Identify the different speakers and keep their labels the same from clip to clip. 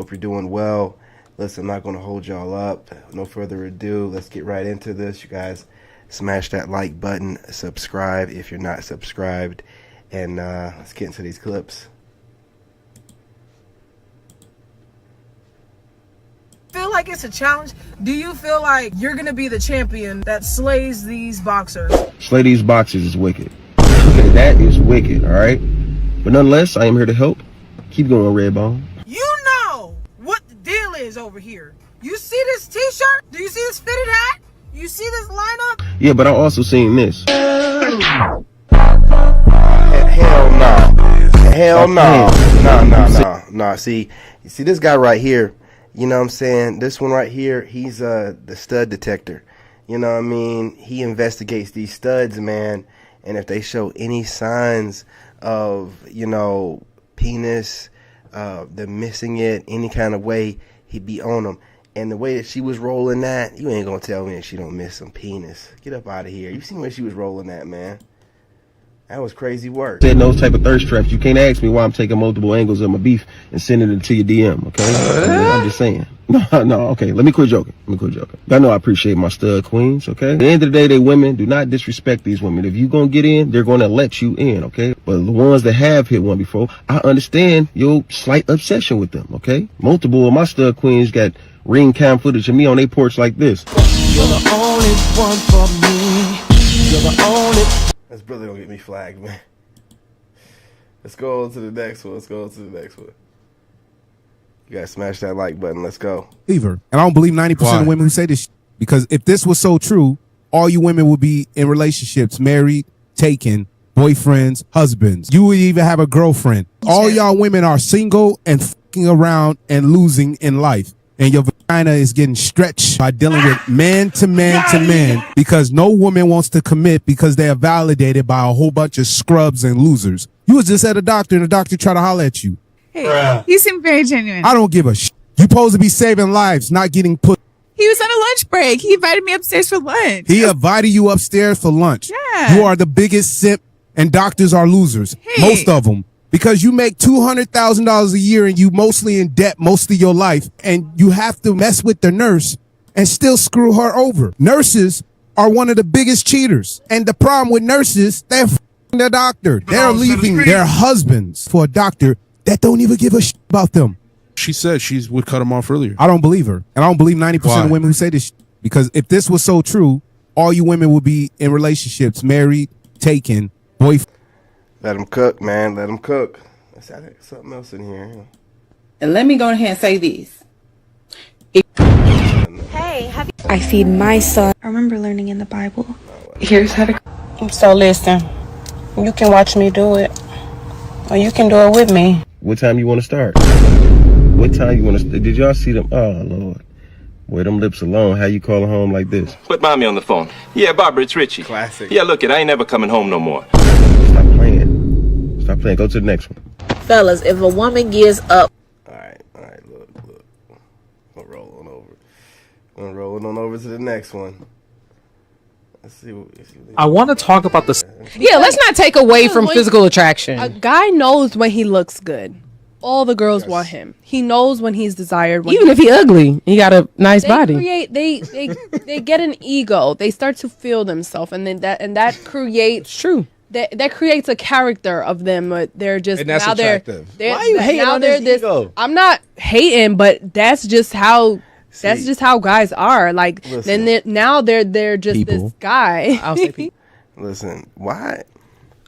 Speaker 1: Hope you're doing well. Listen, I'm not going to hold y'all up. No further ado, let's get right into this. You guys, smash that like button, subscribe if you're not subscribed, and let's get into these clips.
Speaker 2: Feel like it's a challenge? Do you feel like you're gonna be the champion that slays these boxers?
Speaker 3: Slay these boxers is wicked. Okay, that is wicked, all right? But nonetheless, I am here to help. Keep going, Redbone.
Speaker 2: You know what the deal is over here. You see this t-shirt? Do you see this fitted hat? You see this lineup?
Speaker 3: Yeah, but I also seen this.
Speaker 1: Hell no. Hell no. No. See, you see this guy right here. You know what I'm saying? This one right here, he's the stud detector. You know what I mean? He investigates these studs, man. And if they show any signs of, penis, them missing it, any kind of way, he'd be on them. And the way that she was rolling that, you ain't going to tell me that she don't miss some penis. Get up out of here. You seen where she was rolling that, man. That was crazy work.
Speaker 3: Said those type of thirst traps. You can't ask me why I'm taking multiple angles of my beef and sending it to your DM, okay? I'm just saying. No, okay. Let me quit joking. I know I appreciate my stud queens, okay? At the end of the day, they women. Do not disrespect these women. If you gonna get in, they're gonna let you in, okay? But the ones that have hit one before, I understand your slight obsession with them, okay? Multiple of my stud queens got ring cam footage of me on their porch like this.
Speaker 4: You're the only one for me. You're the only.
Speaker 1: This brother gonna get me flagged, man. Let's go on to the next one. You guys smash that like button. Let's go.
Speaker 5: And I don't believe 90% of women who say this because if this was so true, all you women would be in relationships, married, taken, boyfriends, husbands. You would even have a girlfriend. All y'all women are single and fucking around and losing in life. And your vagina is getting stretched by dealing with man to man because no woman wants to commit because they are validated by a whole bunch of scrubs and losers. You was just at a doctor and the doctor tried to holler at you.
Speaker 6: Hey, you seem very genuine.
Speaker 5: I don't give a shit. You supposed to be saving lives, not getting put.
Speaker 6: He was on a lunch break. He invited me upstairs for lunch.
Speaker 5: He invited you upstairs for lunch.
Speaker 6: Yeah.
Speaker 5: You are the biggest simp and doctors are losers.
Speaker 6: Hey.
Speaker 5: Most of them. Because you make $200,000 a year and you mostly in debt most of your life and you have to mess with the nurse and still screw her over. Nurses are one of the biggest cheaters. And the problem with nurses, they're f***ing the doctor. They're leaving their husbands for a doctor that don't even give a shit about them.
Speaker 7: She said she would cut him off earlier.
Speaker 5: I don't believe her. And I don't believe 90% of women who say this because if this was so true, all you women would be in relationships, married, taken, boyfriend.
Speaker 1: Let them cook, man. Let them cook. I think something else in here.
Speaker 8: And let me go ahead and say this.
Speaker 9: Hey, I feed my son. I remember learning in the Bible.
Speaker 8: Here's how to.
Speaker 10: So listen, you can watch me do it, or you can do it with me.
Speaker 3: What time you want to start? Did y'all see them? Oh, Lord. Boy, them lips alone. How you calling home like this?
Speaker 11: Put mommy on the phone. Yeah, Barbara, it's Richie.
Speaker 1: Classic.
Speaker 11: Yeah, look it, I ain't never coming home no more.
Speaker 3: Stop playing. Go to the next one.
Speaker 12: Fellas, if a woman gives up.
Speaker 1: All right, look. We're rolling on over to the next one. Let's see.
Speaker 13: I want to talk about this.
Speaker 14: Yeah, let's not take away from physical attraction.
Speaker 15: A guy knows when he looks good. All the girls want him. He knows when he's desired.
Speaker 14: Even if he ugly, he got a nice body.
Speaker 15: They get an ego. They start to feel themselves, and then that creates.
Speaker 14: It's true.
Speaker 15: That creates a character of them. They're just
Speaker 7: and that's
Speaker 15: now
Speaker 7: attractive.
Speaker 15: Why
Speaker 7: are you hating on this ego?
Speaker 15: I'm not hating, but that's just how. That's just how guys are. Like
Speaker 1: listen,
Speaker 15: then now they're just
Speaker 14: people.
Speaker 15: This guy.
Speaker 14: I'll say people.
Speaker 1: Listen, why?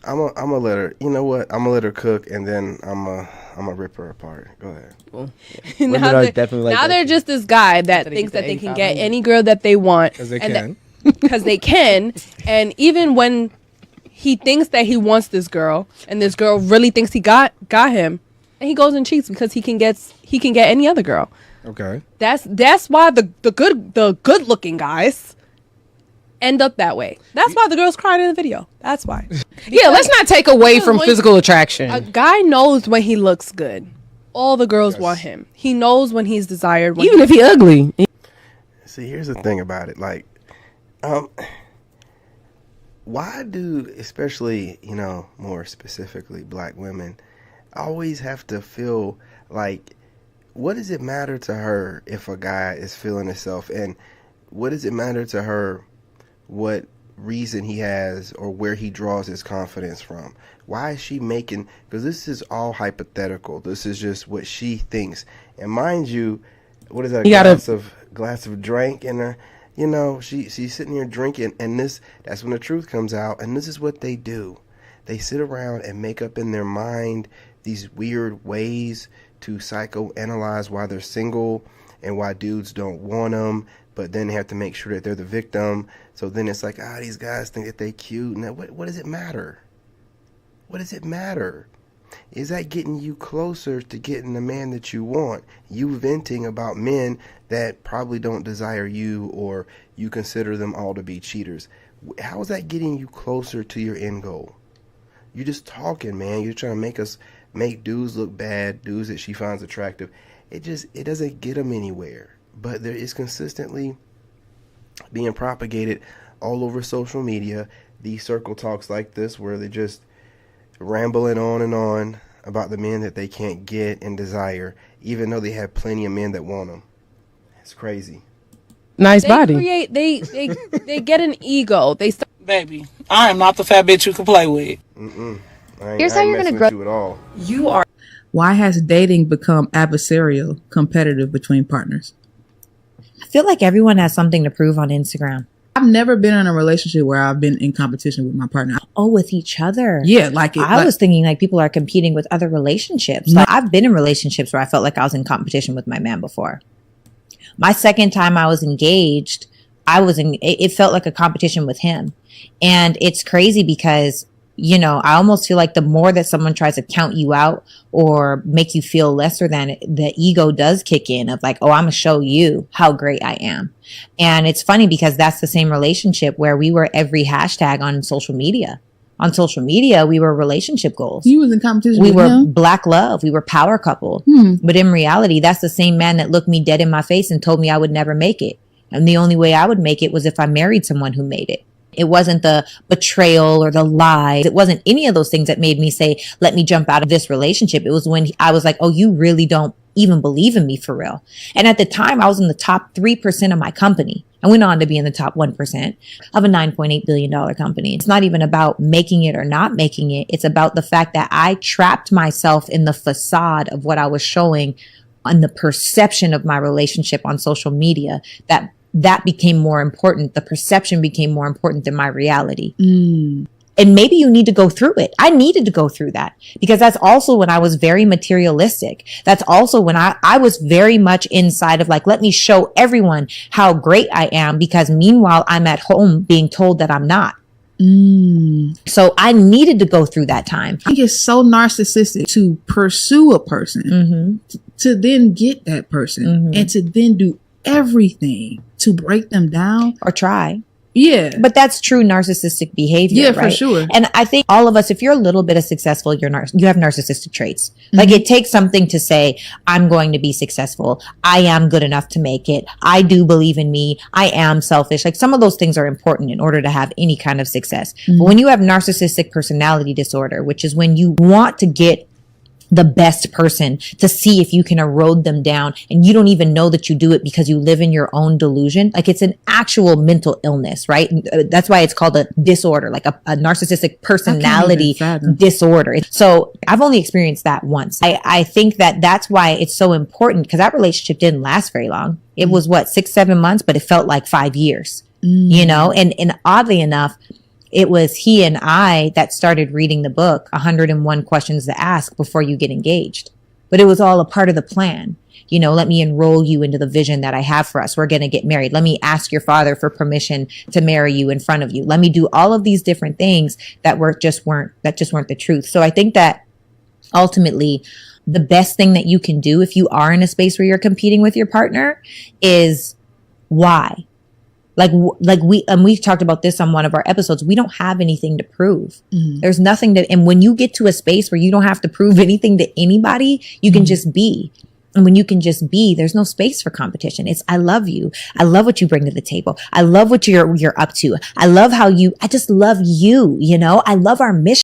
Speaker 1: I'm gonna let her. You know what? I'm gonna let her cook, and then I'm gonna rip her apart. Go ahead.
Speaker 14: Well,
Speaker 15: now they're just this guy that thinks that they can get any girl that they want
Speaker 7: because they can.
Speaker 15: Because they can, and even when he thinks that he wants this girl, and this girl really thinks he got him, and he goes and cheats because he can get any other girl.
Speaker 7: Okay.
Speaker 15: That's why the good looking guys end up that way. That's why the girl's crying in the video. That's why.
Speaker 14: Yeah, let's not take away from physical attraction.
Speaker 15: A guy knows when he looks good. All the girls want him. He knows when he's desired.
Speaker 14: Even if he ugly.
Speaker 1: See, here's the thing about it. Like, why do, especially, more specifically black women, always have to feel like what does it matter to her if a guy is feeling himself? And what does it matter to her what reason he has or where he draws his confidence from? Why is she making, because this is all hypothetical. This is just what she thinks. And mind you, what is that, glass of drink in her? You know, she's sitting here drinking, and that's when the truth comes out. And this is what they do. They sit around and make up in their mind these weird ways to psychoanalyze why they're single and why dudes don't want them, but then they have to make sure that they're the victim. So then it's like, these guys think that they cute. Now, what does it matter? What does it matter? Is that getting you closer to getting the man that you want? You venting about men that probably don't desire you, or you consider them all to be cheaters. How is that getting you closer to your end goal? You're just talking, man. You're trying to make dudes look bad, dudes that she finds attractive. It doesn't get them anywhere. But there is consistently being propagated all over social media these circle talks like this, where they just rambling on and on about the men that they can't get and desire, even though they have plenty of men that want them. It's crazy.
Speaker 14: Nice body.
Speaker 15: They get an ego.
Speaker 2: Baby, I am not the fat bitch you can play with.
Speaker 1: Here's how you're gonna grow. You at all.
Speaker 8: You are. Why has dating become adversarial, competitive between partners?
Speaker 9: I feel like everyone has something to prove on Instagram.
Speaker 8: I've never been in a relationship where I've been in competition with my partner.
Speaker 9: Oh, with each other.
Speaker 8: Yeah,
Speaker 9: I was thinking like people are competing with other relationships. Like, I've been in relationships where I felt like I was in competition with my man before. My second time I was engaged, it felt like a competition with him. And it's crazy because, you know, I almost feel like the more that someone tries to count you out or make you feel lesser than, the ego does kick in of like, oh, I'm gonna show you how great I am. And it's funny because that's the same relationship where we were every hashtag on social media. On social media, we were relationship goals.
Speaker 8: You was in competition
Speaker 9: We
Speaker 8: with
Speaker 9: were
Speaker 8: him?
Speaker 9: black love. We were power couple. But in reality, that's the same man that looked me dead in my face and told me I would never make it. And the only way I would make it was if I married someone who made it. It wasn't the betrayal or the lies. It wasn't any of those things that made me say, let me jump out of this relationship. It was when I was like, oh, you really don't even believe in me for real. And at the time, I was in the top 3% of my company. I went on to be in the top 1% of a $9.8 billion company. It's not even about making it or not making it. It's about the fact that I trapped myself in the facade of what I was showing on the perception of my relationship on social media, that became more important. The perception became more important than my reality. And maybe you need to go through it. I needed to go through that because that's also when I was very materialistic. That's also when I was very much inside of like, let me show everyone how great I am, because meanwhile I'm at home being told that I'm not. So I needed to go through that time.
Speaker 8: I think it's so narcissistic to pursue a person, to then get that person, and to then do everything to break them down
Speaker 9: or try.
Speaker 8: Yeah.
Speaker 9: But that's true narcissistic behavior.
Speaker 8: Yeah,
Speaker 9: right?
Speaker 8: for sure.
Speaker 9: And I think all of us, if you're a little bit of successful, you have narcissistic traits. Like it takes something to say, I'm going to be successful. I am good enough to make it. I do believe in me. I am selfish. Like some of those things are important in order to have any kind of success. But when you have narcissistic personality disorder, which is when you want to get the best person to see if you can erode them down, and you don't even know that you do it because you live in your own delusion. Like it's an actual mental illness, right? That's why it's called a disorder, like a narcissistic personality disorder. So I've only experienced that once. I think that that's why it's so important, because that relationship didn't last very long. It was 6-7 months, but it felt like 5 years, you know? And oddly enough, it was he and I that started reading the book, 101 Questions to Ask Before You Get Engaged. But it was all a part of the plan. You know, let me enroll you into the vision that I have for us. We're going to get married. Let me ask your father for permission to marry you in front of you. Let me do all of these different things that just weren't the truth. So I think that ultimately the best thing that you can do if you are in a space where you're competing with your partner is why? Like we've talked about this on one of our episodes. We don't have anything to prove. There's nothing and when you get to a space where you don't have to prove anything to anybody, you can just be. And when you can just be, there's no space for competition. It's, I love you. I love what you bring to the table. I love what you're up to. I just love you, you know, I love our mission.